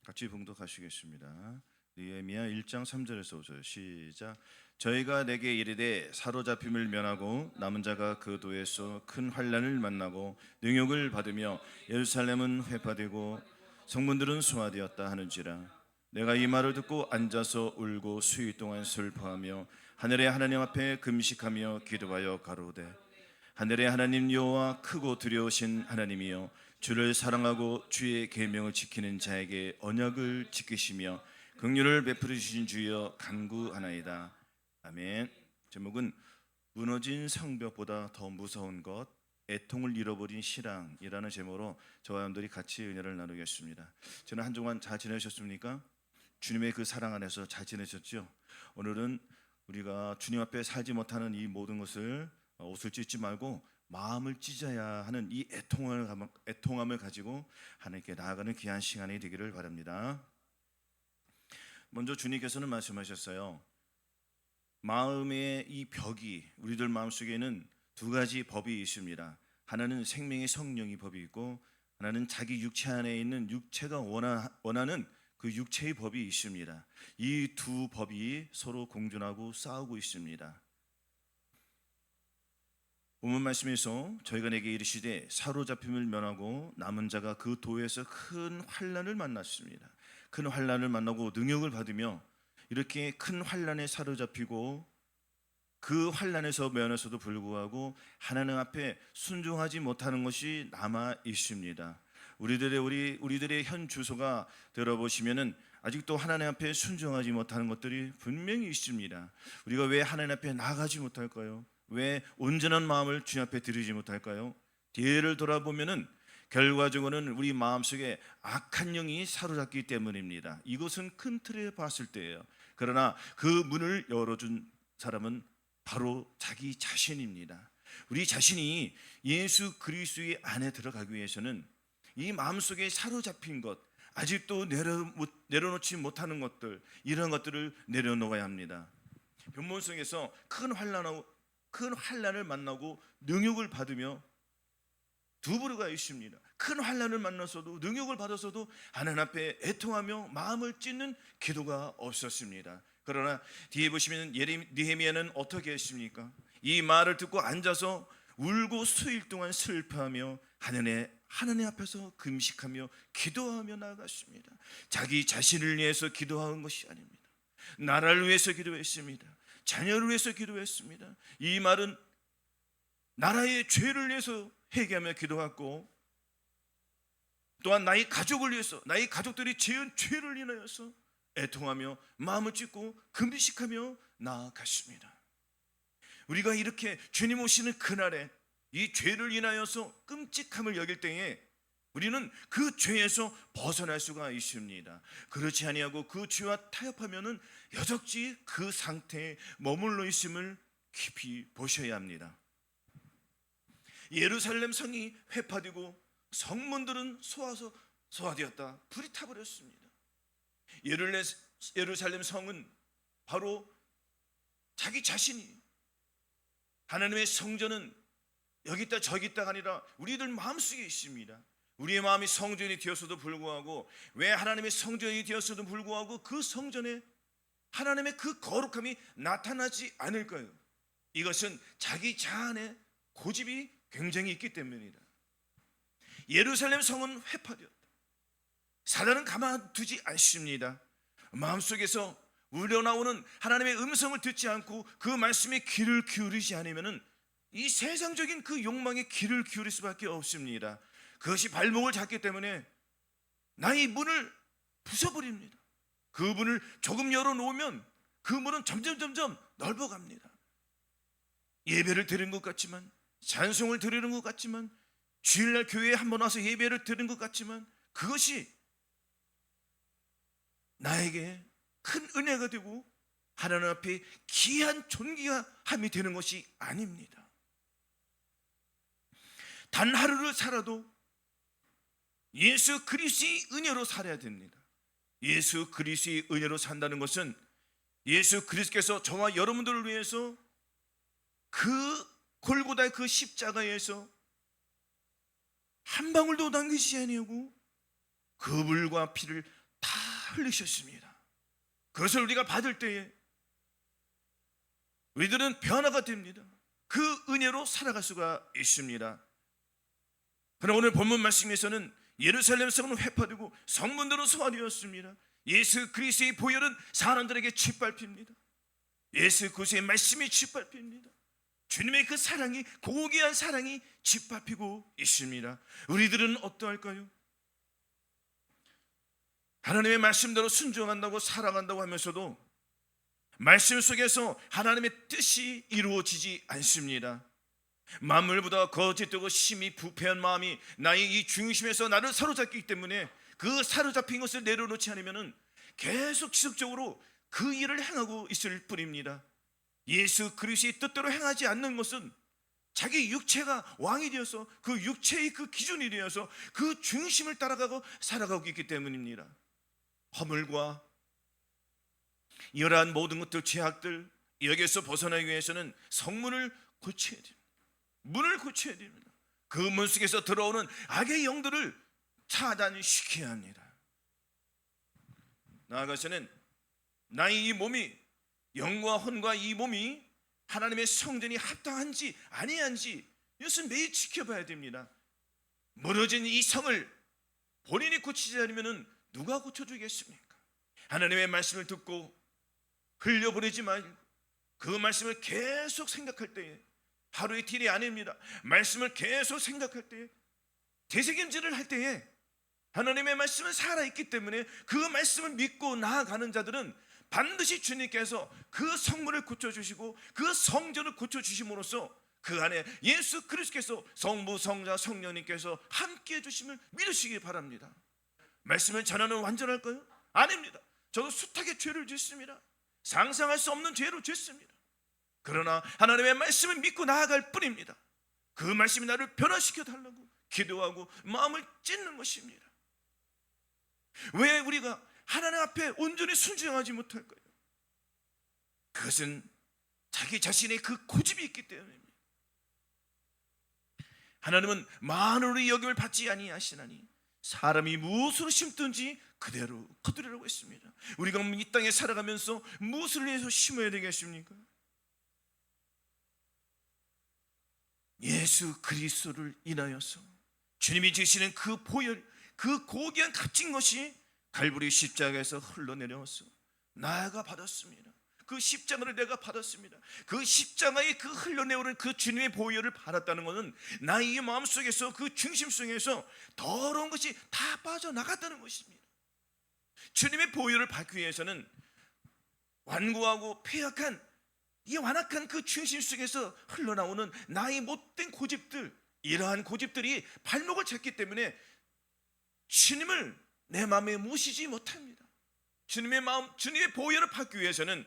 같이 봉독하시겠습니다. 느헤미야 1장 3절에서 5절 시작. 저희가 내게 이르되 사로잡힘을 면하고 남은 자가 그 도에서 큰 환난을 만나고 능욕을 받으며 예루살렘은 회파되고 성문들은 소화되었다 하는지라. 내가 이 말을 듣고 앉아서 울고 수일 동안 슬퍼하며 하늘의 하나님 앞에 금식하며 기도하여 가로되 하늘의 하나님 여호와 크고 두려우신 하나님이여 주를 사랑하고 주의 계명을 지키는 자에게 언약을 지키시며 긍휼을 베풀어 주신 주여 간구하나이다. 아멘. 제목은 무너진 성벽보다 더 무서운 것, 애통을 잃어버린 신앙이라는 제목으로 저와 여러분들이 같이 은혜를 나누겠습니다. 저는 한 주간 잘 지내셨습니까? 주님의 그 사랑 안에서 잘 지내셨죠? 오늘은 우리가 주님 앞에 살지 못하는 이 모든 것을 옷을 찢지 말고 마음을 찢어야 하는 이 애통함을 가지고 하나님께 나아가는 귀한 시간이 되기를 바랍니다. 먼저 주님께서는 말씀하셨어요. 마음의 이 벽이, 우리들 마음속에는 두 가지 법이 있습니다. 하나는 생명의 성령의 법이 있고, 하나는 자기 육체 안에 있는 육체가 원하는 그 육체의 법이 있습니다. 이 두 법이 서로 공존하고 싸우고 있습니다. 본문 말씀에서 저희가 내게 이르시되 사로잡힘을 면하고 남은 자가 그 도에서 큰 환난을 만났습니다. 큰 환난을 만나고 능욕을 받으며 이렇게 큰 환난에 사로잡히고 그 환난에서 면에서도 불구하고 하나님 앞에 순종하지 못하는 것이 남아 있습니다. 우리들의 현 주소가 들어보시면은 아직도 하나님 앞에 순종하지 못하는 것들이 분명히 있습니다. 우리가 왜 하나님 앞에 나아가지 못할까요? 왜 온전한 마음을 주님 앞에 드리지 못할까요? 뒤를 돌아보면은 결과적으로는 우리 마음속에 악한 영이 사로잡기 때문입니다. 이것은 큰 틀에 봤을 때예요. 그러나 그 문을 열어준 사람은 바로 자기 자신입니다. 우리 자신이 예수 그리스도의 안에 들어가기 위해서는 이 마음속에 사로잡힌 것, 아직도 내려놓지 못하는 것들, 이런 것들을 내려놓아야 합니다. 본문 속에서 큰 환난을 만나고 능욕을 받으며 두 부류가 있습니다. 큰 환난을 만나서도 능욕을 받아서도 하나님 앞에 애통하며 마음을 찢는 기도가 없었습니다. 그러나 뒤에 보시면 느헤미야는 어떻게 했습니까? 이 말을 듣고 앉아서 울고 수일 동안 슬퍼하며 하나님 앞에서 금식하며 기도하며 나아갔습니다. 자기 자신을 위해서 기도한 것이 아닙니다. 나라를 위해서 기도했습니다. 자녀를 위해서 기도했습니다. 이 말은 나라의 죄를 위해서 회개하며 기도했고, 또한 나의 가족을 위해서, 나의 가족들이 지은 죄를 인하여서 애통하며 마음을 찢고 금식하며 나아갔습니다. 우리가 이렇게 주님 오시는 그날에 이 죄를 인하여서 끔찍함을 여길 때에 우리는 그 죄에서 벗어날 수가 있습니다. 그렇지 아니하고 그 죄와 타협하면은 여적지 그 상태에 머물러 있음을 깊이 보셔야 합니다. 예루살렘 성이 회파되고 성문들은 소화되었다. 불이 타버렸습니다. 예루살렘 성은 바로 자기 자신이, 하나님의 성전은 여기 있다 저기 있다가 아니라 우리들 마음속에 있습니다. 우리의 마음이 성전이 되었어도 불구하고, 왜 하나님의 성전이 되었어도 불구하고 그 성전에 하나님의 그 거룩함이 나타나지 않을까요? 이것은 자기 자안에 고집이 굉장히 있기 때문입니다. 예루살렘 성은 회파되었다. 사단은 가만두지 않습니다. 마음속에서 우러나오는 하나님의 음성을 듣지 않고 그 말씀에 귀를 기울이지 않으면 이 세상적인 그 욕망에 귀를 기울일 수밖에 없습니다. 그것이 발목을 잡기 때문에 나의 문을 부숴버립니다. 그 문을 조금 열어놓으면 그 문은 점점 넓어갑니다. 예배를 드리는 것 같지만, 찬송을 드리는 것 같지만, 주일날 교회에 한번 와서 예배를 드리는 것 같지만, 그것이 나에게 큰 은혜가 되고 하나님 앞에 귀한 존귀함이 되는 것이 아닙니다. 단 하루를 살아도 예수 그리스도의 은혜로 살아야 됩니다. 예수 그리스도의 은혜로 산다는 것은 예수 그리스도께서 저와 여러분들을 위해서 그 골고다의 그 십자가에서 한 방울도 남기지 아니하고 그 물과 피를 다 흘리셨습니다. 그것을 우리가 받을 때에 우리들은 변화가 됩니다. 그 은혜로 살아갈 수가 있습니다. 그러나 오늘 본문 말씀에서는 예루살렘 성은 회파되고 성문들은 소환되었습니다. 예수 그리스도의 보혈은 사람들에게 짓밟힙니다. 예수 그리스도의 말씀이 짓밟힙니다. 주님의 그 사랑이, 고귀한 사랑이 짓밟히고 있습니다. 우리들은 어떠할까요? 하나님의 말씀대로 순종한다고 사랑한다고 하면서도 말씀 속에서 하나님의 뜻이 이루어지지 않습니다. 만물보다 거짓되고 심히 부패한 마음이 나의 이 중심에서 나를 사로잡기 때문에 그 사로잡힌 것을 내려놓지 않으면 계속 지속적으로 그 일을 행하고 있을 뿐입니다. 예수 그리스도의 뜻대로 행하지 않는 것은 자기 육체가 왕이 되어서 그 육체의 그 기준이 되어서 그 중심을 따라가고 살아가고 있기 때문입니다. 허물과 이러한 모든 것들, 죄악들, 여기에서 벗어나기 위해서는 성문을 고쳐야 됩니다. 문을 고쳐야 됩니다. 그 문 속에서 들어오는 악의 영들을 차단시켜야 합니다. 나아가서는 나의 이 몸이, 영과 혼과 이 몸이 하나님의 성전이 합당한지 아니한지 이것을 매일 지켜봐야 됩니다. 무너진 이 성을 본인이 고치지 않으면 누가 고쳐주겠습니까? 하나님의 말씀을 듣고 흘려보내지 말고 그 말씀을 계속 생각할 때에, 하루 이틀이 아닙니다. 말씀을 계속 생각할 때에, 되새김질을 할 때에 하나님의 말씀은 살아있기 때문에 그 말씀을 믿고 나아가는 자들은 반드시 주님께서 그 성문을 고쳐주시고 그 성전을 고쳐주심으로써 그 안에 예수 그리스도께서 성부, 성자, 성령님께서 함께해 주심을 믿으시기 바랍니다. 말씀을 전하는 완전할까요? 아닙니다. 저도 숱하게 죄를 짓습니다. 상상할 수 없는 죄로 짓습니다. 그러나 하나님의 말씀을 믿고 나아갈 뿐입니다. 그 말씀이 나를 변화시켜 달라고 기도하고 마음을 찢는 것입니다. 왜 우리가 하나님 앞에 온전히 순종하지 못할까요? 그것은 자기 자신의 그 고집이 있기 때문입니다. 하나님은 만으로 여김을 받지 아니하시나니 사람이 무엇으로 심든지 그대로 거두리라고 했습니다. 우리가 이 땅에 살아가면서 무엇을 위해서 심어야 되겠습니까? 예수 그리스도를 인하여서 주님이 주시는 그 보혈, 그 고귀한 값진 것이 갈보리 십자가에서 흘러내려와서 나가 받았습니다. 그 십자가를 내가 받았습니다. 그 십자가에 그 흘러내오는 그 주님의 보혈을 받았다는 것은 나의 마음속에서, 그 중심 속에서 더러운 것이 다 빠져나갔다는 것입니다. 주님의 보혈을 받기 위해서는 완고하고 폐역한 이 완악한 그 중심 속에서 흘러나오는 나의 못된 고집들, 이러한 고집들이 발목을 잡기 때문에 주님을 내 마음에 모시지 못합니다. 주님의 마음, 주님의 보혈을 받기 위해서는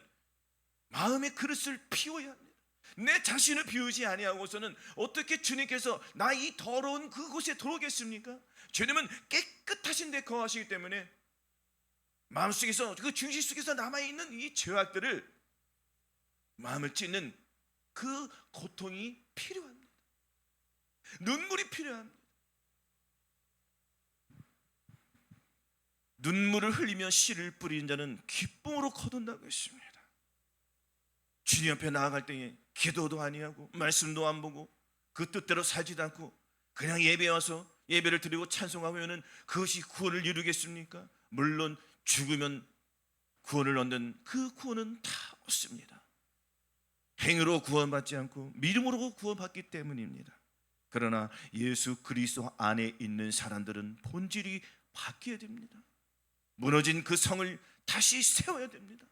마음의 그릇을 비워야 합니다. 내 자신을 비우지 아니하고서는 어떻게 주님께서 나 이 더러운 그곳에 들어오겠습니까? 주님은 깨끗하신 데 거하시기 때문에 마음속에서, 그 중심 속에서 남아있는 이 죄악들을, 마음을 찢는 그 고통이 필요합니다. 눈물이 필요합니다. 눈물을 흘리며 씨를 뿌리는 자는 기쁨으로 거둔다고 했습니다. 주님 앞에 나아갈 때에 기도도 아니하고 말씀도 안 보고 그 뜻대로 살지도 않고 그냥 예배 와서 예배를 드리고 찬송하면 그것이 구원을 이루겠습니까? 물론 죽으면 구원을 얻는 그 구원은 다 없습니다. 행위로 구원받지 않고 믿음으로 구원받기 때문입니다. 그러나 예수 그리스도 안에 있는 사람들은 본질이 바뀌어야 됩니다. 무너진 그 성을 다시 세워야 됩니다.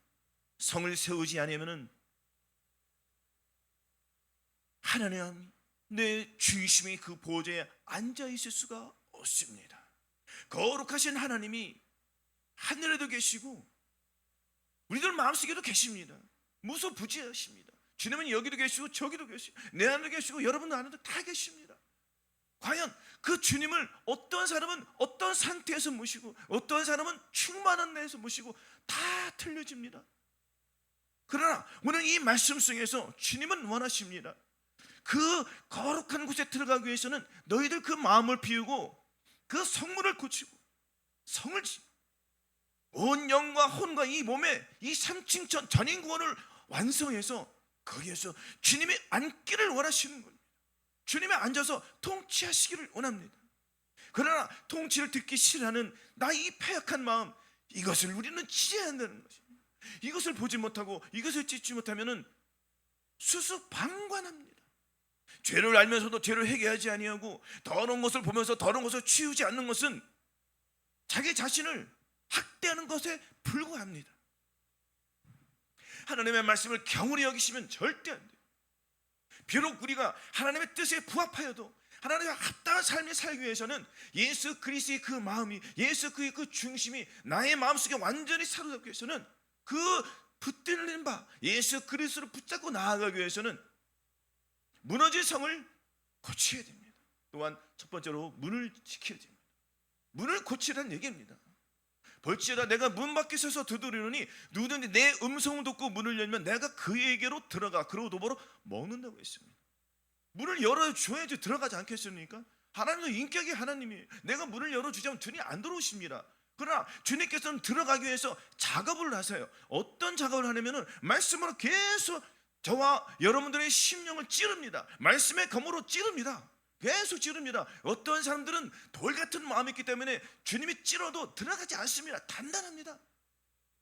성을 세우지 않으면 하나님 내 중심의 그 보좌에 앉아 있을 수가 없습니다. 거룩하신 하나님이 하늘에도 계시고 우리들 마음속에도 계십니다. 무소부지하십니다. 주님은 여기도 계시고 저기도 계시고 내 안에도 계시고 여러분 안에도 다 계십니다. 과연 그 주님을 어떤 사람은 어떤 상태에서 모시고 어떤 사람은 충만한 데에서 모시고 다 틀려집니다. 그러나 오늘 이 말씀 속에서 주님은 원하십니다. 그 거룩한 곳에 들어가기 위해서는 너희들 그 마음을 비우고 그 성문을 고치고 성을 온 영과 혼과 이 몸에 이 삼층천 전인구원을 완성해서 거기에서 주님의 앉기를 원하시는 겁니다. 주님의 앉아서 통치하시기를 원합니다. 그러나 통치를 듣기 싫어하는 나의 패역한 마음, 이것을 우리는 지혜해야 한다는 것입니다. 이것을 보지 못하고 이것을 찢지 못하면 수수방관합니다. 죄를 알면서도 죄를 회개하지 아니하고 더러운 것을 보면서 더러운 것을 치우지 않는 것은 자기 자신을 학대하는 것에 불과합니다. 하나님의 말씀을 경홀히 여기시면 절대 안 돼요. 비록 우리가 하나님의 뜻에 부합하여도 하나님과 합당한 삶을 살기 위해서는 예수 그리스도의 그 마음이, 예수 그의 그 중심이 나의 마음속에 완전히 사로잡기 위해서는 그 붙들린 바 예수 그리스도를 붙잡고 나아가기 위해서는 무너진 성을 고쳐야 됩니다. 또한 첫 번째로 문을 지켜야 됩니다. 문을 고치라는 얘기입니다. 볼지어다 내가 문 밖에 서서 두드리노니 누구든지 내 음성을 듣고 문을 열면 내가 그에게로 들어가 그로 도보로 먹는다고 했습니다. 문을 열어줘야지 들어가지 않겠습니까? 하나님도 인격의 하나님이에요. 내가 문을 열어주자면 주님 안 들어오십니다. 그러나 주님께서는 들어가기 위해서 작업을 하세요. 어떤 작업을 하냐면 말씀으로 계속 저와 여러분들의 심령을 찌릅니다. 말씀의 검으로 찌릅니다. 계속 찌릅니다. 어떤 사람들은 돌 같은 마음이 있기 때문에 주님이 찌러도 들어가지 않습니다. 단단합니다.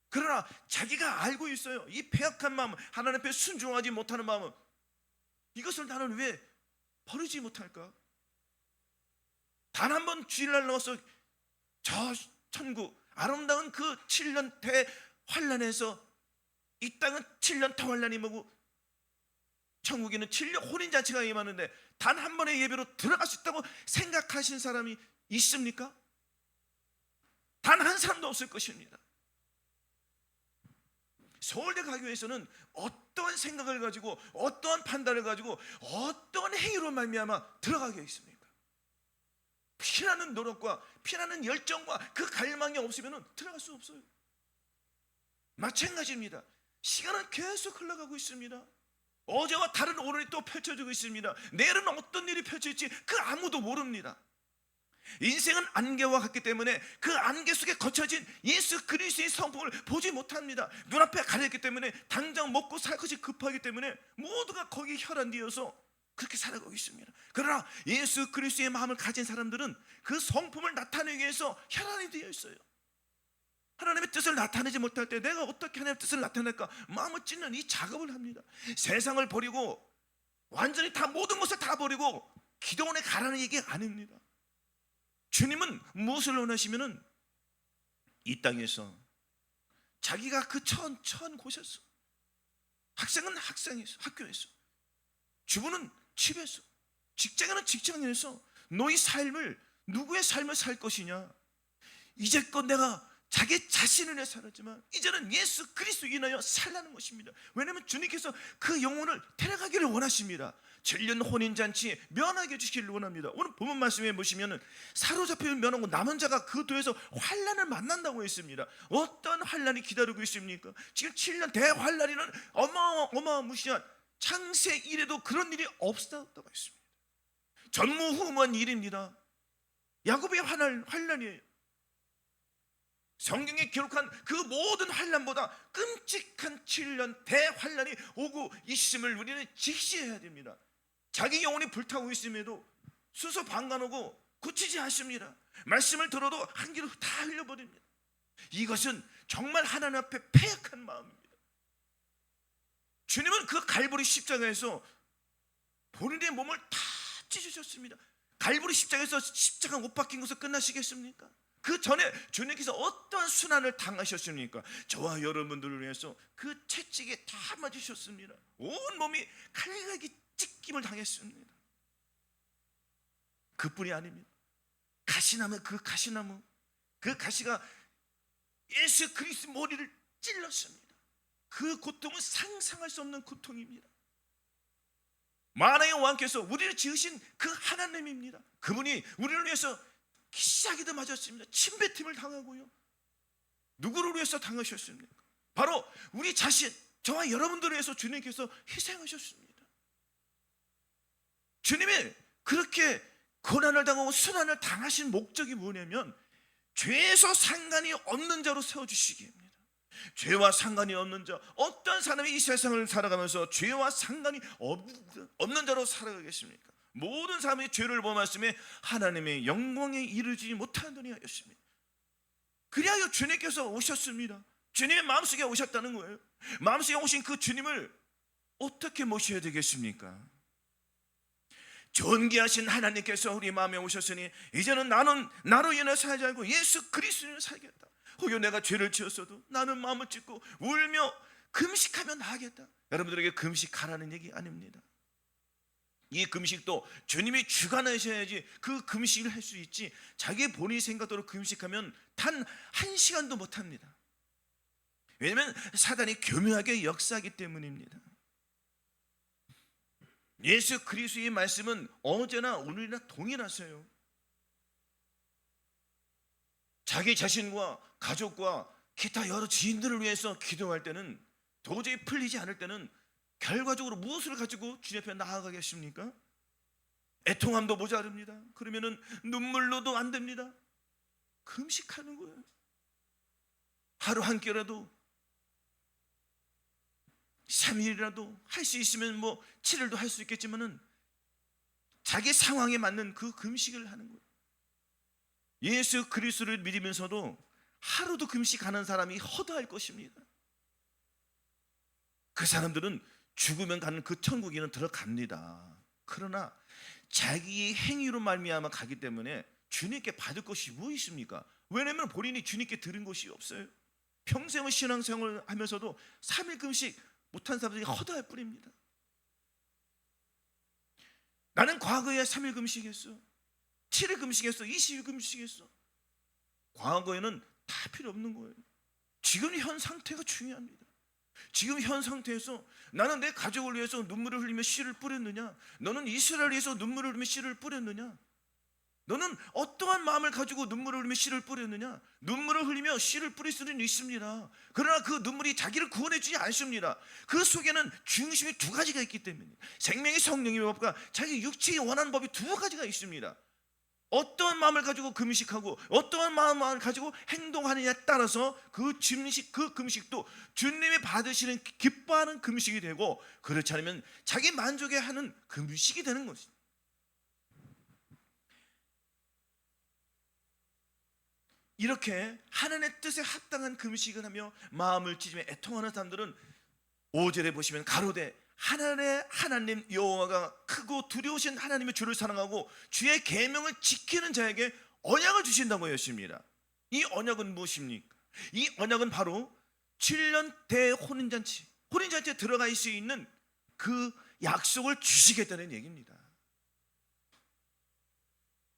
그러나 자기가 알고 있어요. 이 패역한 마음, 하나님 앞에 순종하지 못하는 마음은, 이것을 나는 왜 버리지 못할까? 단 한 번 주일날 넣어서 저 천국 아름다운 그 7년 대환란에서 이 땅은 7년 대환란이 뭐고 천국에는 7년 혼인잔치가 임하는데 단 한 번의 예배로 들어갈 수 있다고 생각하신 사람이 있습니까? 단 한 사람도 없을 것입니다. 서울대 가기 위해서는 어떠한 생각을 가지고 어떠한 판단을 가지고 어떠한 행위로 말미암아 들어가게 있습니까? 피나는 노력과 피나는 열정과 그 갈망이 없으면 들어갈 수 없어요. 마찬가지입니다. 시간은 계속 흘러가고 있습니다. 어제와 다른 오늘이 또 펼쳐지고 있습니다. 내일은 어떤 일이 펼쳐질지 그 아무도 모릅니다. 인생은 안개와 같기 때문에 그 안개 속에 거쳐진 예수 그리스도의 성품을 보지 못합니다. 눈앞에 가렸기 때문에 당장 먹고 살 것이 급하기 때문에 모두가 거기에 혈안되어서 그렇게 살아가고 있습니다. 그러나 예수 그리스도의 마음을 가진 사람들은 그 성품을 나타내기 위해서 혈안이 되어 있어요. 하나님의 뜻을 나타내지 못할 때 내가 어떻게 하나님의 뜻을 나타낼까 마음을 찢는 이 작업을 합니다. 세상을 버리고 완전히 다 모든 것을 다 버리고 기도원에 가라는 얘기 아닙니다. 주님은 무엇을 원하시면은 이 땅에서 자기가 그 처한 곳에서, 학생은 학생에서, 학교에서, 주부는 집에서, 직장인은 직장인에서 너희 삶을, 누구의 삶을 살 것이냐? 이제껏 내가 자기 자신을 위해 살았지만 이제는 예수 그리스도 인하여 살라는 것입니다. 왜냐하면 주님께서 그 영혼을 데려가기를 원하십니다. 7년 혼인잔치에 면하게 해주시기를 원합니다. 오늘 본문 말씀에 보시면 사로잡히면 면하고 남은 자가 그 도에서 환난을 만난다고 했습니다. 어떤 환난이 기다리고 있습니까? 지금 7년 대환난이는 어마무시한 창세 이래도 그런 일이 없었다고 했습니다. 전무후무한 일입니다. 야곱의 환난이에요. 성경에 기록한 그 모든 환난보다 끔찍한 7년 대환난이 오고 있음을 우리는 직시해야 됩니다. 자기 영혼이 불타고 있음에도 수소방관하고 고치지 않습니다. 말씀을 들어도 한 귀로 다 흘려버립니다. 이것은 정말 하나님 앞에 패역한 마음입니다. 주님은 그 갈보리 십자가에서 본인의 몸을 다 찢으셨습니다. 갈보리 십자가에서 십자가 못 박힌 것을 끝나시겠습니까? 그 전에 주님께서 어떤 순환을 당하셨습니까? 저와 여러분들을 위해서 그 채찍에 다 맞으셨습니다. 온 몸이 칼갈기 찢김을 당했습니다. 그뿐이 아닙니다. 가시나무, 그 가시가 예수 그리스도 머리를 찔렀습니다. 그 고통은 상상할 수 없는 고통입니다. 만왕의 왕께서 우리를 지으신 그 하나님입니다. 그분이 우리를 위해서 기시하기도 맞았습니다. 침뱉음을 당하고요. 누구를 위해서 당하셨습니까? 바로 우리 자신, 저와 여러분들을 위해서 주님께서 희생하셨습니다. 주님이 그렇게 고난을 당하고 순환을 당하신 목적이 뭐냐면 죄에서 상관이 없는 자로 세워주시기 합니다. 죄와 상관이 없는 자, 어떤 사람이 이 세상을 살아가면서 죄와 상관이 없는 자로 살아가겠습니까? 모든 사람이 죄를 범하심에 하나님의 영광에 이르지 못하느니 하였습니다. 그리하여 주님께서 오셨습니다. 주님의 마음속에 오셨다는 거예요. 마음속에 오신 그 주님을 어떻게 모셔야 되겠습니까? 존귀하신 하나님께서 우리 마음에 오셨으니 이제는 나는 나로 인해 살지 않고 예수 그리스도로 살겠다. 혹여 내가 죄를 지었어도 나는 마음을 찢고 울며 금식하며 나아가겠다. 여러분들에게 금식하라는 얘기 아닙니다. 이 금식도 주님이 주관하셔야지 그 금식을 할 수 있지, 자기 본인 생각대로 금식하면 단 1시간도 못합니다. 왜냐하면 사단이 교묘하게 역사하기 때문입니다. 예수 그리스도의 말씀은 어제나 오늘이나 동일하세요. 자기 자신과 가족과 기타 여러 지인들을 위해서 기도할 때는, 도저히 풀리지 않을 때는 결과적으로 무엇을 가지고 주님 앞에 나아가겠습니까? 애통함도 모자릅니다. 그러면은 눈물로도 안 됩니다. 금식하는 거예요. 하루 한 끼라도, 3일이라도 할 수 있으면 뭐 7일도 할 수 있겠지만은 자기 상황에 맞는 그 금식을 하는 거예요. 예수 그리스도를 믿으면서도 하루도 금식하는 사람이 허다할 것입니다. 그 사람들은 죽으면 가는 그 천국에는 들어갑니다. 그러나 자기의 행위로 말미암아 가기 때문에 주님께 받을 것이 뭐 있습니까? 왜냐하면 본인이 주님께 들은 것이 없어요. 평생을 신앙생활을 하면서도 3일 금식 못한 사람들이 허다할 뿐입니다. 나는 과거에 3일 금식했어, 7일 금식했어, 20일 금식했어. 과거에는 다 필요 없는 거예요. 지금 현 상태가 중요합니다. 지금 현 상태에서 나는 내 가족을 위해서 눈물을 흘리며 씨를 뿌렸느냐? 너는 이스라엘을 위해서 눈물을 흘리며 씨를 뿌렸느냐? 너는 어떠한 마음을 가지고 눈물을 흘리며 씨를 뿌렸느냐? 눈물을 흘리며 씨를 뿌릴 수는 있습니다. 그러나 그 눈물이 자기를 구원해 주지 않습니다. 그 속에는 중심이 두 가지가 있기 때문에, 생명의 성령의 법과 자기 육체의 원하는 법이 두 가지가 있습니다. 어떠한 마음을 가지고 금식하고 어떠한 마음을 가지고 행동하느냐에 따라서 그 금식도 주님이 받으시는 기뻐하는 금식이 되고, 그렇지 않으면 자기 만족에 하는 금식이 되는 것입니다. 이렇게 하나님의 뜻에 합당한 금식을 하며 마음을 찢으며 애통하는 사람들은 5절에 보시면 가로되 하나님 여호와가 크고 두려우신 하나님의 주를 사랑하고 주의 계명을 지키는 자에게 언약을 주신다고 했습니다. 이 언약은 무엇입니까? 이 언약은 바로 7년 혼인잔치에 들어갈 수 있는 그 약속을 주시겠다는 얘기입니다.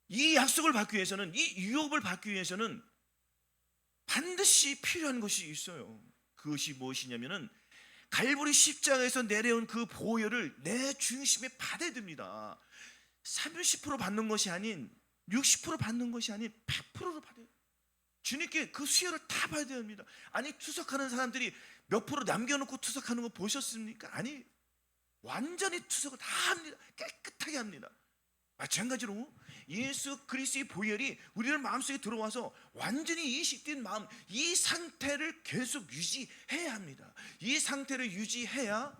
이 약속을 받기 위해서는, 이 유업을 받기 위해서는 반드시 필요한 것이 있어요. 그것이 무엇이냐면은 갈보리 십자가에서 내려온 그 보혈을 내 중심에 받아야 됩니다. 30% 받는 것이 아닌, 60% 받는 것이 아닌 100%로 받아요. 주님께 그 수혈을 다 받아야 됩니다. 아니, 투석하는 사람들이 몇 프로 남겨놓고 투석하는 거 보셨습니까? 아니, 완전히 투석을 다 합니다. 깨끗하게 합니다. 마찬가지로 예수 그리스도의 보혈이 우리들 마음속에 들어와서 완전히 이식된 마음, 이 상태를 계속 유지해야 합니다. 이 상태를 유지해야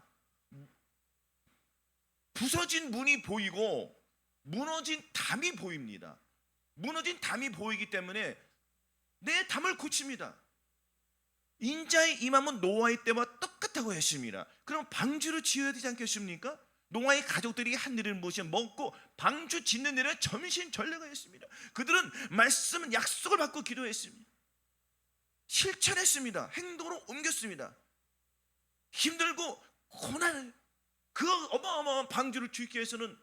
부서진 문이 보이고 무너진 담이 보입니다. 무너진 담이 보이기 때문에 내 담을 고칩니다. 인자의 임함은 노아의 때와 똑같다고 했습니다. 그럼 방주를 지어야 되지 않겠습니까? 노아의 가족들이 한 일을 무엇이 먹고 방주 짓는 일에 전신전략을 했습니다. 그들은 말씀, 약속을 받고 기도했습니다. 실천했습니다. 행동으로 옮겼습니다. 힘들고 고난을, 그 어마어마한 방주를 짓기 위해서는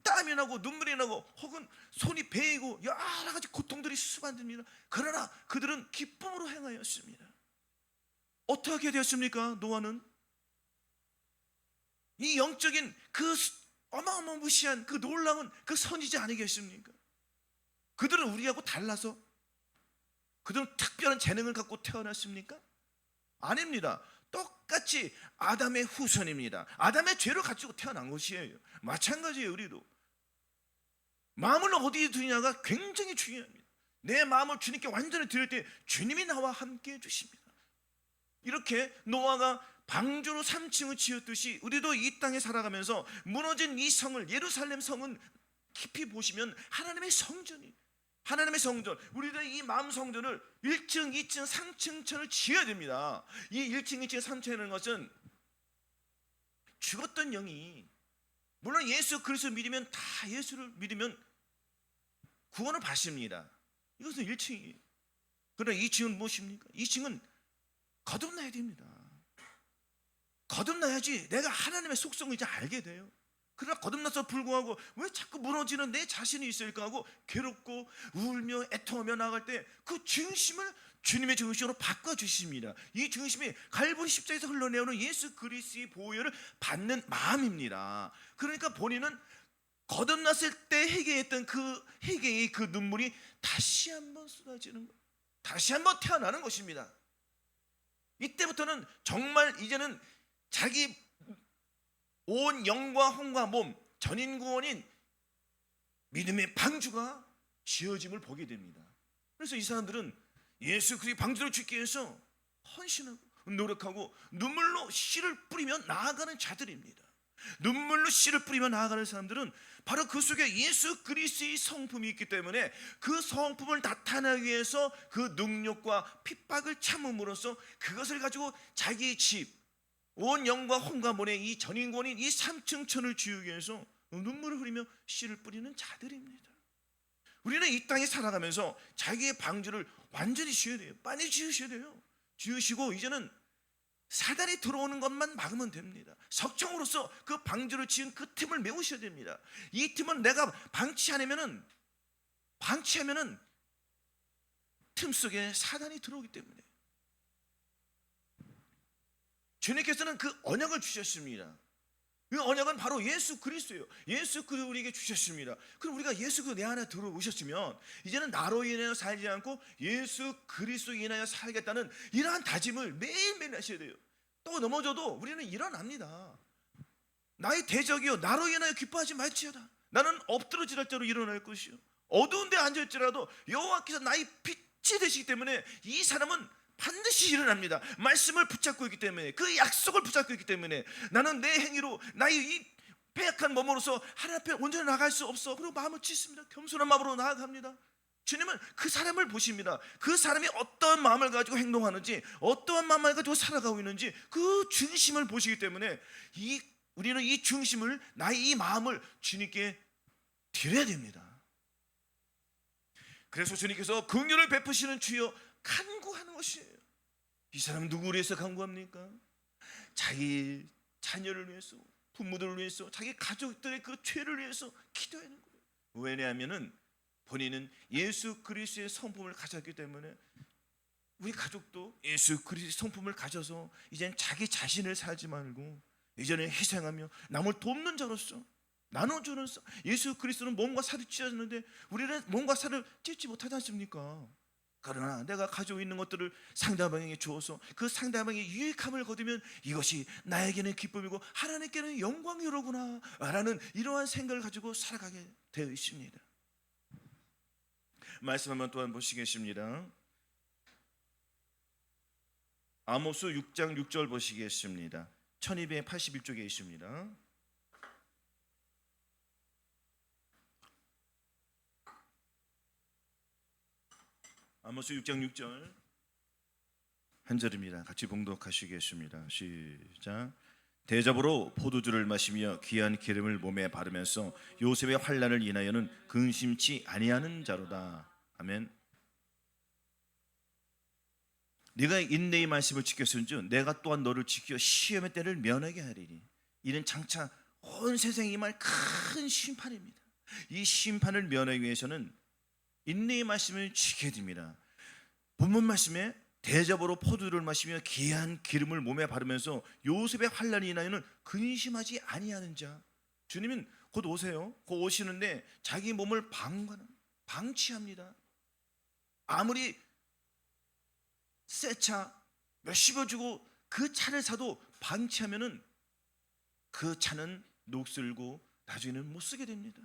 땀이 나고 눈물이 나고 혹은 손이 베이고 여러 가지 고통들이 수반됩니다. 그러나 그들은 기쁨으로 행하였습니다. 어떻게 되었습니까? 노아는 이 영적인 그 어마어마무시한 그 놀라운 그 선지자 아니겠습니까? 그들은 우리하고 달라서 그들은 특별한 재능을 갖고 태어났습니까? 아닙니다. 똑같이 아담의 후손입니다. 아담의 죄를 가지고 태어난 것이에요. 마찬가지예요. 우리도 마음을 어디에 두냐가 굉장히 중요합니다. 내 마음을 주님께 완전히 드릴 때 주님이 나와 함께 해주십니다. 이렇게 노아가 방주로 3층을 지었듯이 우리도 이 땅에 살아가면서 무너진 이 성을, 예루살렘 성은 깊이 보시면 하나님의 성전이, 하나님의 성전, 우리들 이 마음 성전을 1층, 2층, 3층천을 지어야 됩니다. 이 1층, 2층, 3층이라는 것은 죽었던 영이, 물론 예수 그리스도 믿으면, 다 예수를 믿으면 구원을 받습니다. 이것은 1층이에요. 그러나 2층은 무엇입니까? 2층은 거듭나야 됩니다. 거듭나야지 내가 하나님의 속성을 이제 알게 돼요. 그러나 거듭나서 불구하고 왜 자꾸 무너지는 내 자신이 있을까 하고 괴롭고 울며 애통하며 나아갈 때 그 중심을 주님의 중심으로 바꿔주십니다. 이 중심이 갈보리 십자에서 흘러내오는 예수 그리스도의 보혈을 받는 마음입니다. 그러니까 본인은 거듭났을 때 회개했던 그 회개의 그 눈물이 다시 한번 쏟아지는 것, 다시 한번 태어나는 것입니다. 이때부터는 정말 이제는 자기 온 영과 혼과 몸, 전인구원인 믿음의 방주가 지어짐을 보게 됩니다. 그래서 이 사람들은 예수 그리스도의 방주를 짓기 위해서 헌신하고 노력하고 눈물로 씨를 뿌리며 나아가는 자들입니다. 눈물로 씨를 뿌리며 나아가는 사람들은 바로 그 속에 예수 그리스도의 성품이 있기 때문에 그 성품을 나타내기 위해서 그 능력과 핍박을 참음으로써 그것을 가지고 자기의 집, 온 영과 혼과 몸의 이 전인권인 이 3층천을 지우기 위해서 눈물을 흘리며 씨를 뿌리는 자들입니다. 우리는 이 땅에 살아가면서 자기의 방주를 완전히 지어야 돼요. 빨리 지으셔야 돼요. 지으시고 이제는 사단이 들어오는 것만 막으면 됩니다. 석청으로서 그 방주를 지은 그 틈을 메우셔야 됩니다. 이 틈은 내가 방치하면은 틈 속에 사단이 들어오기 때문에 주님께서는 그 언약을 주셨습니다. 그 언약은 바로 예수 그리스도예요. 예수 그리스도 우리에게 주셨습니다. 그럼 우리가 예수 그리스도 내 안에 들어오셨으면 이제는 나로 인하여 살지 않고 예수 그리스도 인하여 살겠다는 이러한 다짐을 매일매일 하셔야 돼요. 또 넘어져도 우리는 일어납니다. 나의 대적이요 나로 인하여 기뻐하지 말지어다. 나는 엎드러질 대로 일어날 것이요 어두운 데 앉을지라도 여호와께서 나의 빛이 되시기 때문에 이 사람은 반드시 일어납니다. 말씀을 붙잡고 있기 때문에, 그 약속을 붙잡고 있기 때문에 나는 내 행위로 나의 이 패약한 몸으로서 하나님 앞에 온전히 나갈 수 없어. 그리고 마음을 찢습니다. 겸손한 마음으로 나아갑니다. 주님은 그 사람을 보십니다. 그 사람이 어떠한 마음을 가지고 행동하는지, 어떠한 마음을 가지고 살아가고 있는지 그 중심을 보시기 때문에 우리는 이 중심을, 나의 이 마음을 주님께 드려야 됩니다. 그래서 주님께서 긍휼을 베푸시는 주여 간구하는 것이에요. 이 사람은 누구를 위해서 간구합니까? 자기 자녀를 위해서, 부모들을 위해서, 자기 가족들의 그 죄를 위해서 기도하는 거예요. 왜냐하면 본인은 예수 그리스도의 성품을 가졌기 때문에 우리 가족도 예수 그리스도의 성품을 가져서 이제는 자기 자신을 살지 말고 이제는 희생하며 남을 돕는 자로서, 나눠주는, 예수 그리스도는 몸과 살을 찢었는데 우리는 몸과 살을 찢지 못하지 않습니까? 그러나 내가 가지고 있는 것들을 상대방에게 주어서 그 상대방의 유익함을 거두면 이것이 나에게는 기쁨이고 하나님께는 영광이로구나 라는 이러한 생각을 가지고 살아가게 되어 있습니다. 말씀 한번 또한 보시겠습니다. 아모스 6장 6절 보시겠습니다. 1281쪽에 있습니다. 아모스 6장 6절 한 절입니다. 같이 봉독하시겠습니다. 시작. 대접으로 포도주를 마시며 귀한 기름을 몸에 바르면서 요셉의 환난을 인하여는 근심치 아니하는 자로다. 아멘. 네가 인내의 말씀을 지켰은즉 내가 또한 너를 지켜 시험의 때를 면하게 하리니 이는 장차 온 세상에 임할 큰 심판입니다. 이 심판을 면하기 위해서는 인내의 말씀을 지켜야 됩니다. 본문 말씀에 대접으로 포도주를 마시며 귀한 기름을 몸에 바르면서 요셉의 환난이 인하여는 근심하지 아니하는 자. 주님은 곧 오세요. 곧 오시는데 자기 몸을 방치합니다. 아무리 새 차 몇십억 주고 그 차를 사도 방치하면은 그 차는 녹슬고 나중에는 못 쓰게 됩니다.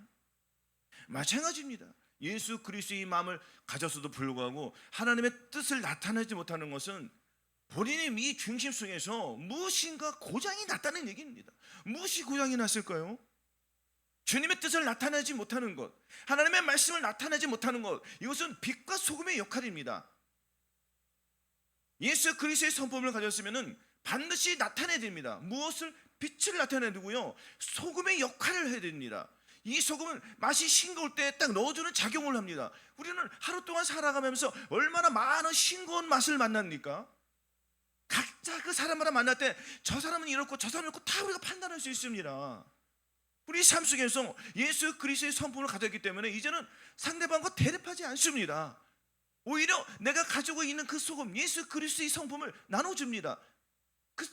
마찬가지입니다. 예수 그리스도의 마음을 가졌어도 불구하고 하나님의 뜻을 나타내지 못하는 것은 본인의 이 중심 속에서 무엇인가 고장이 났다는 얘기입니다. 무엇이 고장이 났을까요? 주님의 뜻을 나타내지 못하는 것, 하나님의 말씀을 나타내지 못하는 것, 이것은 빛과 소금의 역할입니다. 예수 그리스도의 성품을 가졌으면 반드시 나타내야 됩니다. 무엇을? 빛을 나타내야 되고요, 소금의 역할을 해야 됩니다. 이 소금은 맛이 싱거울 때 딱 넣어주는 작용을 합니다. 우리는 하루 동안 살아가면서 얼마나 많은 싱거운 맛을 만납니까? 각자 그 사람마다 만날 때 저 사람은 이렇고 저 사람은 이렇고 다 우리가 판단할 수 있습니다. 우리 삶 속에서 예수 그리스도의 성품을 가졌기 때문에 이제는 상대방과 대립하지 않습니다. 오히려 내가 가지고 있는 그 소금, 예수 그리스도의 성품을 나눠줍니다.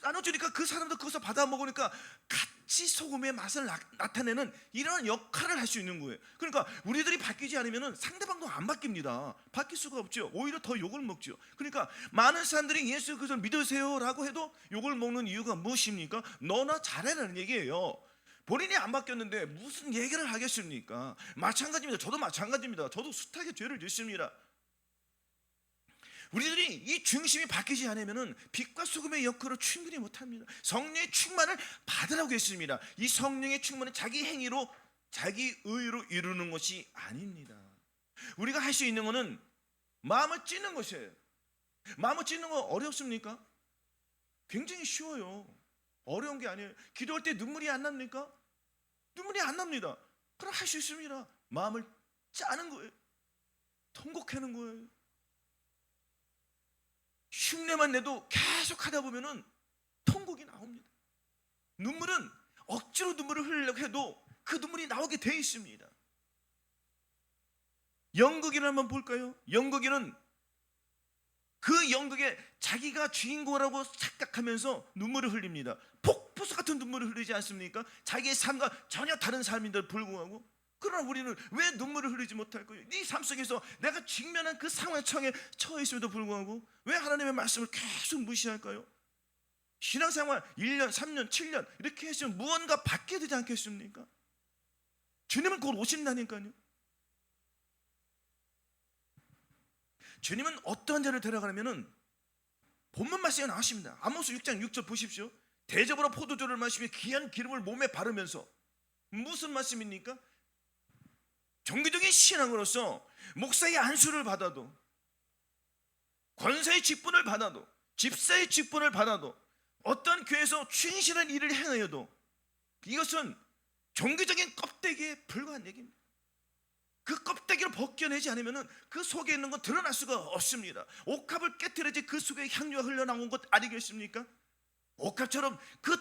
나눠주니까 그 사람도 그것을 받아 먹으니까 같이 소금의 맛을 나타내는 이런 역할을 할 수 있는 거예요. 그러니까 우리들이 바뀌지 않으면 상대방도 안 바뀝니다. 바뀔 수가 없죠. 오히려 더 욕을 먹죠. 그러니까 많은 사람들이 예수 그리스도를 믿으세요라고 해도 욕을 먹는 이유가 무엇입니까? 너나 잘해라는 얘기예요. 본인이 안 바뀌었는데 무슨 얘기를 하겠습니까? 마찬가지입니다. 저도 마찬가지입니다. 저도 숱하게 죄를 짓습니다. 우리들이 이 중심이 바뀌지 않으면 빛과 소금의 역할을 충분히 못합니다. 성령의 충만을 받으라고 했습니다. 이 성령의 충만은 자기 행위로, 자기 의로 이루는 것이 아닙니다. 우리가 할 수 있는 것은 마음을 찢는 것이에요. 마음을 찢는 거 어렵습니까? 굉장히 쉬워요. 어려운 게 아니에요. 기도할 때 눈물이 안 납니까? 눈물이 안 납니다. 그럼 할 수 있습니다. 마음을 짜는 거예요. 통곡하는 거예요. 흉내만 내도 계속 하다 보면은 통곡이 나옵니다. 눈물은 억지로 눈물을 흘리려고 해도 그 눈물이 나오게 돼 있습니다. 연극을 한번 볼까요? 연극에는 그 연극에 자기가 주인공이라고 착각하면서 눈물을 흘립니다. 폭포수 같은 눈물을 흘리지 않습니까? 자기의 삶과 전혀 다른 삶인데도 불구하고. 그러나 우리는 왜 눈물을 흘리지 못할까요? 네 삶 속에서 내가 직면한 그 상황에 처해 있음에도 불구하고 왜 하나님의 말씀을 계속 무시할까요? 신앙생활 1년, 3년, 7년 이렇게 했으면 무언가 바뀌어야 되지 않겠습니까? 주님은 곧 오신다니까요. 주님은 어떠한 자를 데려가냐면은 본문 말씀에 나왔습니다. 아모스 6장 6절 보십시오. 대접으로 포도주를 마시며 귀한 기름을 몸에 바르면서, 무슨 말씀입니까? 종교적인 신앙으로서 목사의 안수를 받아도, 권사의 직분을 받아도, 집사의 직분을 받아도, 어떤 교회에서 충실한 일을 행하여도 이것은 종교적인 껍데기에 불과한 얘기입니다. 그 껍데기를 벗겨내지 않으면 그 속에 있는 건 드러날 수가 없습니다. 옥합을 깨뜨려야지 그 속에 향유가 흘러나온 것 아니겠습니까? 옥합처럼 그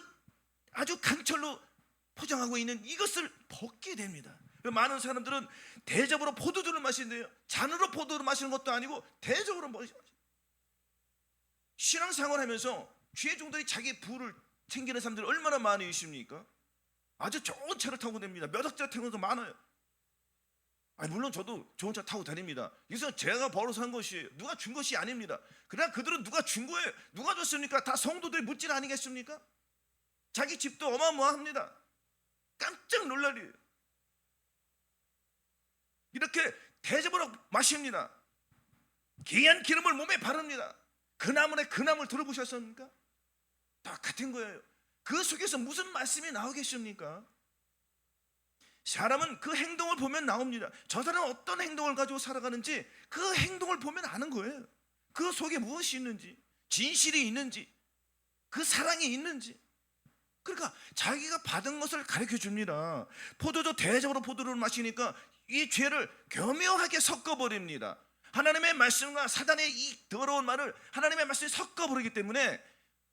아주 강철로 포장하고 있는 이것을 벗게 됩니다. 많은 사람들은 대접으로 포도주를 마시는데요, 잔으로 포도를 마시는 것도 아니고 대접으로 마시는. 신앙생활하면서 주의 종들이 자기 부를 챙기는 사람들이 얼마나 많이 있습니까? 아주 좋은 차를 타고 다닙니다. 몇 억짜리 타는 것도 많아요. 물론 저도 좋은 차 타고 다닙니다. 이것은 제가 벌어서 한 것이에요. 누가 준 것이 아닙니다. 그러나 그들은 누가 준 거예요? 누가 줬습니까? 다 성도들의 물질 아니겠습니까? 자기 집도 어마어마합니다. 깜짝 놀랄 일이에요. 이렇게 대접으로 마십니다. 귀한 기름을 몸에 바릅니다. 그 나물에 그 나물 들어보셨습니까? 다 같은 거예요. 그 속에서 무슨 말씀이 나오겠습니까? 사람은 그 행동을 보면 나옵니다. 저 사람은 어떤 행동을 가지고 살아가는지 그 행동을 보면 아는 거예요. 그 속에 무엇이 있는지, 진실이 있는지, 그 사랑이 있는지. 그러니까 자기가 받은 것을 가르쳐 줍니다. 포도주 대접으로 포도를 마시니까 이 죄를 교묘하게 섞어버립니다. 하나님의 말씀과 사단의 이 더러운 말을 하나님의 말씀에 섞어버리기 때문에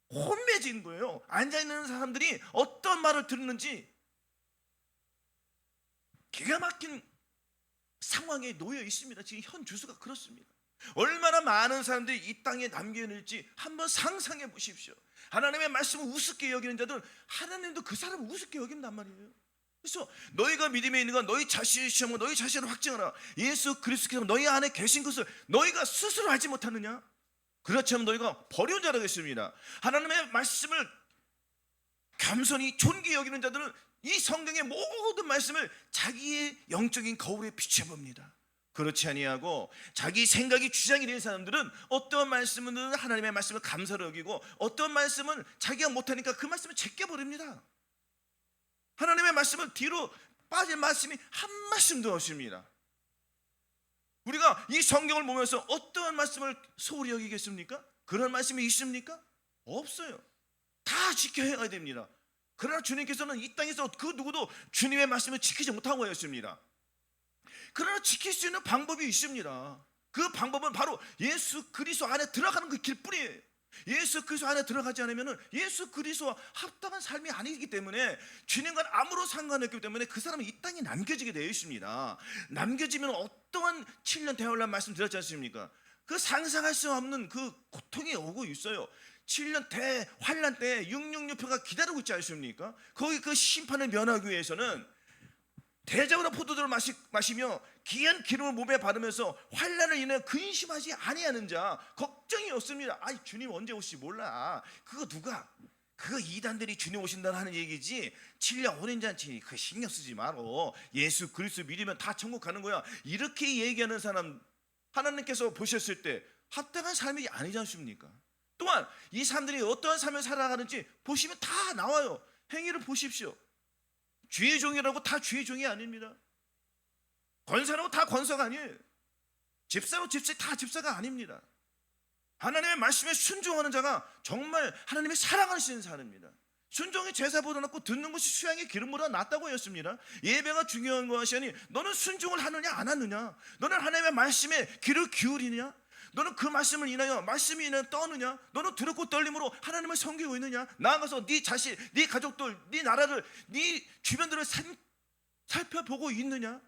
혼매진 거예요. 앉아있는 사람들이 어떤 말을 듣는지 기가 막힌 상황에 놓여 있습니다. 지금 현 주소가 그렇습니다. 얼마나 많은 사람들이 이 땅에 남겨놓을지 한번 상상해 보십시오. 하나님의 말씀을 우습게 여기는 자들은 하나님도 그 사람을 우습게 여긴단 말이에요. 그래서 너희가 믿음에 있는 건 너희 자신을 시험하고 너희 자신을 확증하라. 예수 그리스도께서 너희 안에 계신 것을 너희가 스스로 알지 못하느냐? 그렇지 않으면 너희가 버려온 자라겠습니다. 하나님의 말씀을 겸손히 존귀히 여기는 자들은 이 성경의 모든 말씀을 자기의 영적인 거울에 비춰봅니다. 그렇지 아니하고 자기 생각이 주장이 되는 사람들은 어떤 말씀은 하나님의 말씀을 감사를 여기고 어떤 말씀은 자기가 못하니까 그 말씀을 제껴버립니다. 하나님의 말씀을 뒤로 빠질 말씀이 한 말씀도 없습니다. 우리가 이 성경을 보면서 어떠한 말씀을 소홀히 여기겠습니까? 그런 말씀이 있습니까? 없어요. 다 지켜야 됩니다. 그러나 주님께서는 이 땅에서 그 누구도 주님의 말씀을 지키지 못하고 있습니다. 그러나 지킬 수 있는 방법이 있습니다. 그 방법은 바로 예수 그리스도 안에 들어가는 그 길뿐이에요. 예수 그리스도 안에 들어가지 않으면 예수 그리스도와 합당한 삶이 아니기 때문에 주님과 아무런 상관없기 때문에 그 사람은 이 땅에 남겨지게 되어 있습니다. 남겨지면 어떠한 7년 대환란 말씀 드렸지 않습니까? 그 상상할 수 없는 그 고통이 오고 있어요. 7년 대환란 때 666표가 기다리고 있지 않습니까? 거기 그 심판을 면하기 위해서는 대접으로 포도주를 마시며 귀한 기름을 몸에 바르면서 환난을 인해 근심하지 아니하는 자 걱정이 없습니다. 아이 주님 언제 오실지 몰라. 그거 누가? 그거 이단들이 주님 오신다는 하는 얘기지 7년 오랜 잔치 그 신경 쓰지 말고 예수 그리스도 믿으면 다 천국 가는 거야. 이렇게 얘기하는 사람 하나님께서 보셨을 때 합당한 삶이 아니지 않습니까? 또한 이 사람들이 어떠한 삶을 살아가는지 보시면 다 나와요. 행위를 보십시오. 주의 종이라고 다 주의 종이 아닙니다. 권사라고 다 권사가 아니에요. 집사로 집사 다 집사가 아닙니다. 하나님의 말씀에 순종하는 자가 정말 하나님의 사랑하시는 사람입니다. 순종이 제사보다 낫고 듣는 것이 수양의 기름보다 낫다고 하였습니다. 예배가 중요한 것이 아니 너는 순종을 하느냐 안 하느냐, 너는 하나님의 말씀에 귀를 기울이느냐, 너는 그 말씀을 인하여 말씀이 인하여 떠느냐, 너는 두렵고 떨림으로 하나님을 섬기고 있느냐, 나아가서 네 자신, 네 가족들, 네 나라를, 네 주변들을 살펴보고 있느냐.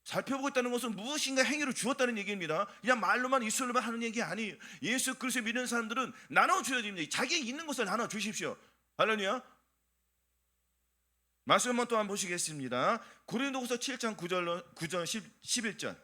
살펴보고 있다는 것은 무엇인가 행위를 주었다는 얘기입니다. 그냥 말로만 입술로만 하는 얘기 아니에요. 예수 그리스도 믿는 사람들은 나눠줘야 됩니다. 자기에 있는 것을 나눠주십시오. 할렐루야. 말씀 한번 또 한번 보시겠습니다. 고린도후서 7장 9절 11절.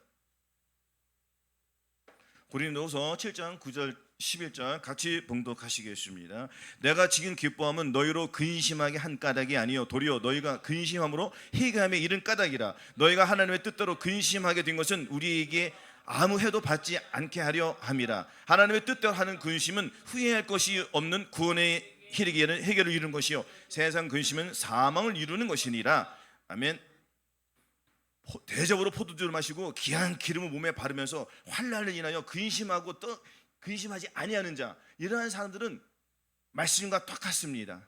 고린도후서 7장 9절 11절 같이 봉독하시겠습니다. 내가 지금 기뻐함은 너희로 근심하게 한 까닭이 아니요 도리어 너희가 근심함으로 회개함에 이른 까닭이라. 너희가 하나님의 뜻대로 근심하게 된 것은 우리에게 아무 해도 받지 않게 하려 함이라. 하나님의 뜻대로 하는 근심은 후회할 것이 없는 구원의 이르기에는 해결을 이루는 것이요 세상 근심은 사망을 이루는 것이니라. 아멘. 대접으로 포도주를 마시고 귀한 기름을 몸에 바르면서 환난을 인하여 근심하고 또 근심하지 아니하는 자, 이러한 사람들은 말씀과 똑같습니다.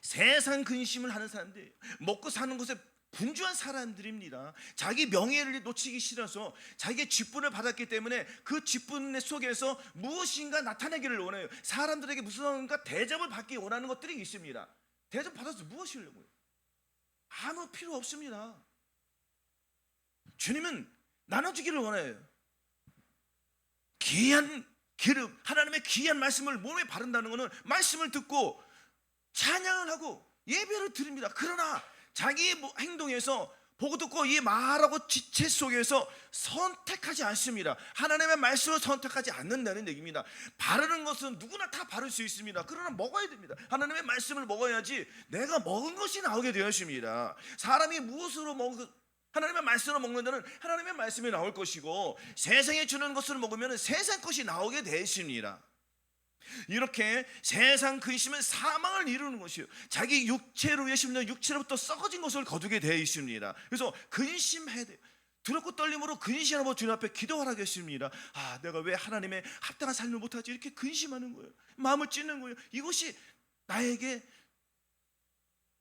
세상 근심을 하는 사람들, 먹고 사는 것에 분주한 사람들입니다. 자기 명예를 놓치기 싫어서 자기의 직분을 받았기 때문에 그 직분 속에서 무엇인가 나타내기를 원해요. 사람들에게 무슨가 대접을 받기 원하는 것들이 있습니다. 대접 받아서 무엇이려고요? 아무 필요 없습니다. 주님은 나눠주기를 원해요. 귀한 기름, 하나님의 귀한 말씀을 몸에 바른다는 것은 말씀을 듣고 찬양을 하고 예배를 드립니다. 그러나 자기의 행동에서 보고 듣고 이 말하고 지체 속에서 선택하지 않습니다. 하나님의 말씀을 선택하지 않는다는 얘기입니다. 바르는 것은 누구나 다 바를 수 있습니다. 그러나 먹어야 됩니다. 하나님의 말씀을 먹어야지 내가 먹은 것이 나오게 되었습니다. 사람이 무엇으로 하나님의 말씀을 먹는 자는 하나님의 말씀이 나올 것이고 세상에 주는 것을 먹으면 세상 것이 나오게 되십니다. 이렇게 세상 근심은 사망을 이루는 것이요 자기 육체로 예심는 육체로부터 썩어진 것을 거두게 되어 있습니다. 그래서 근심해야 돼요. 두렵고 떨림으로 근심하고 주님 앞에 기도하라겠습니다. 아, 내가 왜 하나님의 합당한 삶을 못하지? 이렇게 근심하는 거예요. 마음을 찢는 거예요. 이것이 나에게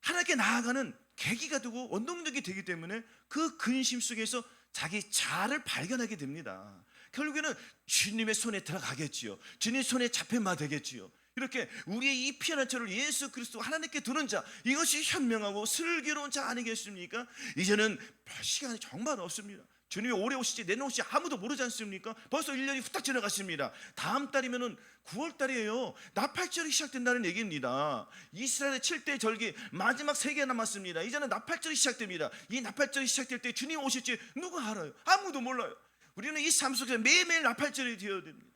하나님께 나아가는 계기가 되고 원동력이 되기 때문에 그 근심 속에서 자기 자아를 발견하게 됩니다. 결국에는 주님의 손에 들어가겠지요. 주님 손에 잡힌바 되겠지요. 이렇게 우리의 이 피어난 자를 예수 그리스도 하나님께 두는 자, 이것이 현명하고 슬기로운 자 아니겠습니까? 이제는 별 시간이 정말 없습니다. 주님이 올해 오실지 내년 오실지 아무도 모르지 않습니까? 벌써 1년이 후딱 지나갔습니다. 다음 달이면은 9월 달이에요. 나팔절이 시작된다는 얘기입니다. 이스라엘의 7대 절기 마지막 3개 남았습니다. 이제는 나팔절이 시작됩니다. 이 나팔절이 시작될 때 주님 오실지 누가 알아요? 아무도 몰라요. 우리는 이 삶 속에서 매일매일 나팔절이 되어야 됩니다.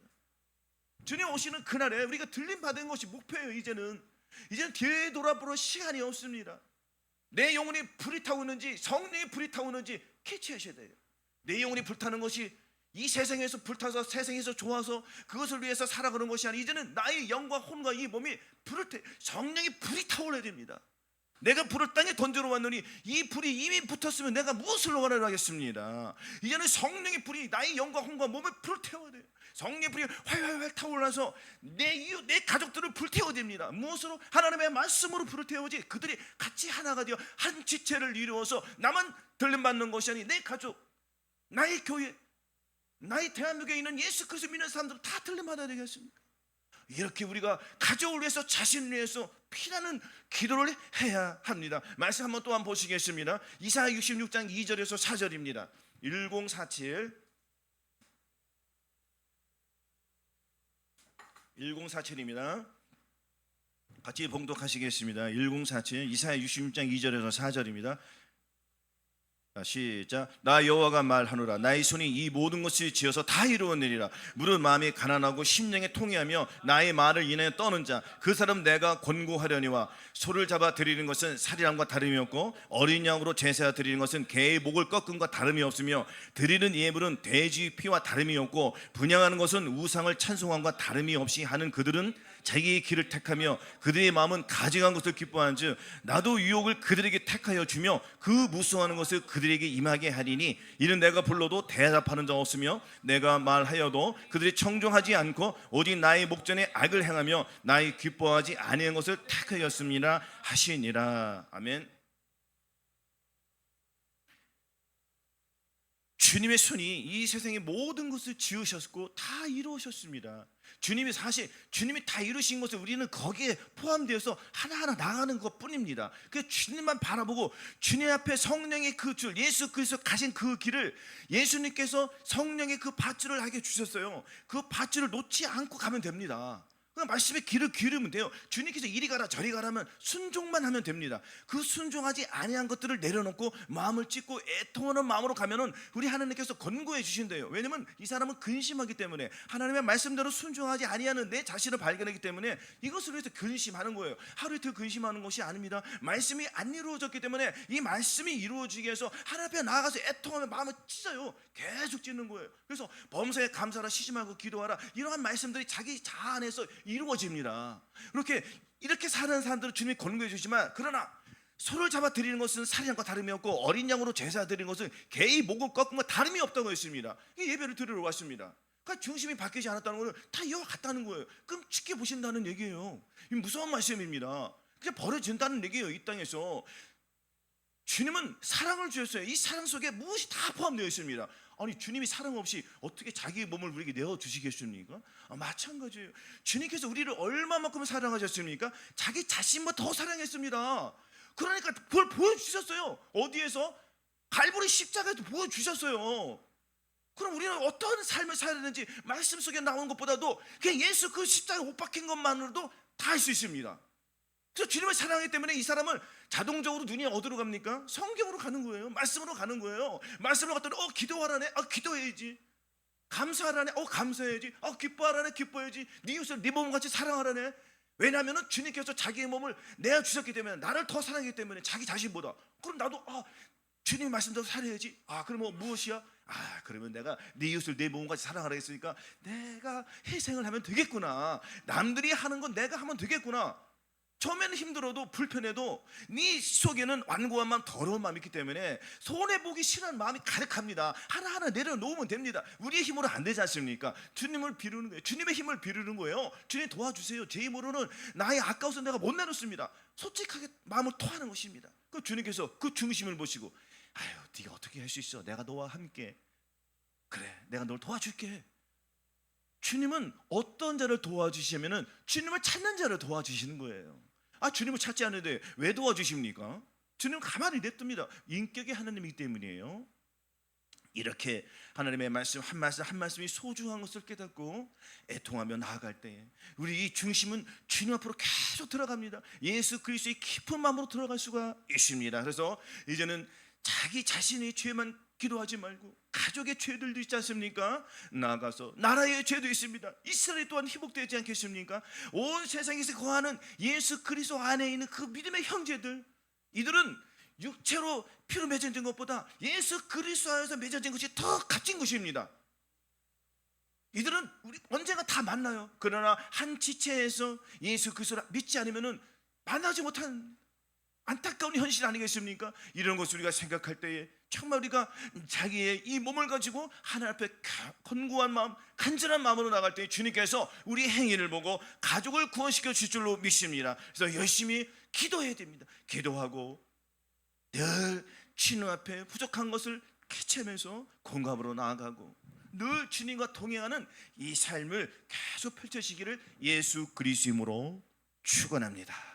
주님 오시는 그날에 우리가 들림 받은 것이 목표예요. 이제는 되돌아볼 시간이 없습니다. 내 영혼이 불이 타고 있는지 성령이 불이 타고 있는지 캐치하셔야 돼요. 내 영혼이 불타는 것이 이 세상에서 불타서 세상에서 좋아서 그것을 위해서 살아가는 것이 아니라 이제는 나의 영과 혼과 이 몸이 성령이 불이 타올라야 됩니다. 내가 불을 땅에 던져 놓았느니 이 불이 이미 붙었으면 내가 무엇을 원하려 하겠습니다. 이제는 성령의 불이 나의 영과 혼과 몸을 불태워야 돼요. 성령의 불이 활활활 타올라서 내 이웃, 내 가족들을 불태워야 됩니다. 무엇으로? 하나님의 말씀으로 불태워지. 그들이 같이 하나가 되어 한 지체를 이루어서 나만 들림받는 것이 아니 내 가족, 나의 교회, 나의 대한민국에 있는 예수 그리스도 믿는 사람들은 다 들림받아야 되겠습니까? 이렇게 우리가 가족을 위해서, 자신을 위해서 피나는 기도를 해야 합니다. 말씀 한번 또한 보시겠습니다. 이사야 66장 2절에서 4절입니다. 1047입니다. 같이 봉독하시겠습니다. 1047 이사야 66장 2절에서 4절입니다. 시작. 나 여호와가 말하노라. 나의 손이 이 모든 것을 지어서 다 이루었느니라. 무릇 마음이 가난하고 심령에 통회하며 나의 말을 인하여 떠는 자, 그 사람 내가 권고하려니와 소를 잡아 드리는 것은 살이람과 다름이 없고 어린 양으로 제사 드리는 것은 개의 목을 꺾음과 다름이 없으며 드리는 예물은 돼지 피와 다름이 없고 분향하는 것은 우상을 찬송함과 다름이 없이 하는 그들은 자기의 길을 택하며 그들의 마음은 가증한 것을 기뻐하는즉 나도 유혹을 그들에게 택하여 주며 그 무수하는 것을 그들에게 임하게 하리니 이는 내가 불러도 대답하는 자 없으며 내가 말하여도 그들이 청종하지 않고 오직 나의 목전에 악을 행하며 나의 기뻐하지 아니한 것을 택하였습니다 하시니라. 아멘. 주님의 손이 이 세상의 모든 것을 지으셨고 다 이루셨습니다. 주님이 다 이루신 것을 우리는 거기에 포함되어서 하나하나 나가는 것 뿐입니다. 그래서 주님만 바라보고 주님 앞에 성령의 그 줄, 예수 그리스도 가신 그 길을 예수님께서 성령의 그 밧줄을 하게 주셨어요. 그 밧줄을 놓지 않고 가면 됩니다. 그냥 말씀의 길을 기르면 돼요. 주님께서 이리 가라 저리 가라면 순종만 하면 됩니다. 그 순종하지 아니한 것들을 내려놓고 마음을 찢고 애통하는 마음으로 가면은 우리 하나님께서 권고해 주신대요. 왜냐면 이 사람은 근심하기 때문에, 하나님의 말씀대로 순종하지 아니하는 내 자신을 발견하기 때문에 이것을 위해서 근심하는 거예요. 하루 이틀 근심하는 것이 아닙니다. 말씀이 안 이루어졌기 때문에 이 말씀이 이루어지기 위해서 하나님 앞에 나아가서 애통하면 마음을 찢어요. 계속 찢는 거예요. 그래서 범사에 감사하라, 쉬지 말고 기도하라, 이러한 말씀들이 자기 자아 안에서 이루어집니다. 이렇게 사는 사람들은 주님이 권고해 주시지만, 그러나 소를 잡아 드리는 것은 살인과 다름이 없고 어린 양으로 제사 드리는 것은 개의 목을 꺾은 것 다름이 없다고 했습니다. 예배를 드리러 왔습니다. 그러니까 중심이 바뀌지 않았다는 것은 다 이와 같다는 거예요. 그럼 쉽게 보신다는 얘기예요. 이 무서운 말씀입니다. 그냥 버려진다는 얘기예요. 이 땅에서 주님은 사랑을 주셨어요. 이 사랑 속에 무엇이 다 포함되어 있습니다. 아니, 주님이 사랑 없이 어떻게 자기 몸을 우리에게 내어주시겠습니까? 마찬가지예요. 주님께서 우리를 얼마만큼 사랑하셨습니까? 자기 자신보다 더 사랑했습니다. 그러니까 그걸 보여주셨어요. 어디에서? 갈보리 십자가에서 보여주셨어요. 그럼 우리는 어떤 삶을 살아야 되는지 말씀 속에 나오는 것보다도 그냥 예수 그 십자가에 못 박힌 것만으로도 다 할 수 있습니다. 그래서 주님을 사랑하기 때문에 이 사람은 자동적으로 눈이 어디로 갑니까? 성경으로 가는 거예요. 말씀으로 가는 거예요. 말씀으로 갔더니 기도하라네. 기도해야지. 감사하라네. 감사해야지. 기뻐하라네. 기뻐해야지. 네 이웃을 네 몸같이 사랑하라네. 왜냐하면 주님께서 자기의 몸을 내어주셨기 때문에, 나를 더 사랑하기 때문에 자기 자신보다. 그럼 나도 주님 말씀대로 살아야지. 그럼 무엇이야? 그러면 내가 네 이웃을 내 몸같이 사랑하라 했으니까 내가 희생을 하면 되겠구나. 남들이 하는 건 내가 하면 되겠구나. 처음에는 힘들어도 불편해도 네 속에는 완고한 마음, 더러운 마음이 있기 때문에 손해보기 싫어하는 마음이 가득합니다. 하나하나 내려놓으면 됩니다. 우리의 힘으로 안 되지 않습니까? 주님을 비르는 거예요. 주님의 힘을 비르는 거예요. 주님 도와주세요. 제 힘으로는 나의 아까워서 내가 못 내놓습니다. 솔직하게 마음을 토하는 것입니다. 그 주님께서 그 중심을 보시고, 네가 어떻게 할 수 있어? 내가 너와 함께. 그래, 내가 널 도와줄게. 주님은 어떤 자를 도와주시면은 주님을 찾는 자를 도와주시는 거예요. 주님을 찾지 않는데 왜 도와주십니까? 주님은 가만히 냅둡니다. 인격의 하나님이기 때문이에요. 이렇게 하나님의 말씀 한 말씀 한 말씀이 소중한 것을 깨닫고 애통하며 나아갈 때 우리 이 중심은 주님 앞으로 계속 들어갑니다. 예수 그리스도의 깊은 마음으로 들어갈 수가 있습니다. 그래서 이제는 자기 자신의 죄만 기도하지 말고 가족의 죄들도 있지 않습니까? 나아가서 나라의 죄도 있습니다. 이스라엘 또한 회복되지 않겠습니까? 온 세상에서 거하는 예수 그리스도 안에 있는 그 믿음의 형제들, 이들은 육체로 피로 맺어진 것보다 예수 그리스도 안에서 맺어진 것이 더 값진 것입니다. 이들은 우리 언젠가 다 만나요. 그러나 한 지체에서 예수 그리스도를 믿지 않으면은 만나지 못한 안타까운 현실 아니겠습니까? 이런 것을 우리가 생각할 때에 정말 우리가 자기의 이 몸을 가지고 하나님 앞에 건고한 마음, 간절한 마음으로 나갈 때 주님께서 우리 행위를 보고 가족을 구원시켜 줄 줄로 믿습니다. 그래서 열심히 기도해야 됩니다. 기도하고 늘 주님 앞에 부족한 것을 캐치하면서 공감으로 나아가고 늘 주님과 동행하는 이 삶을 계속 펼쳐지기를 예수 그리스도 이름으로 축원합니다.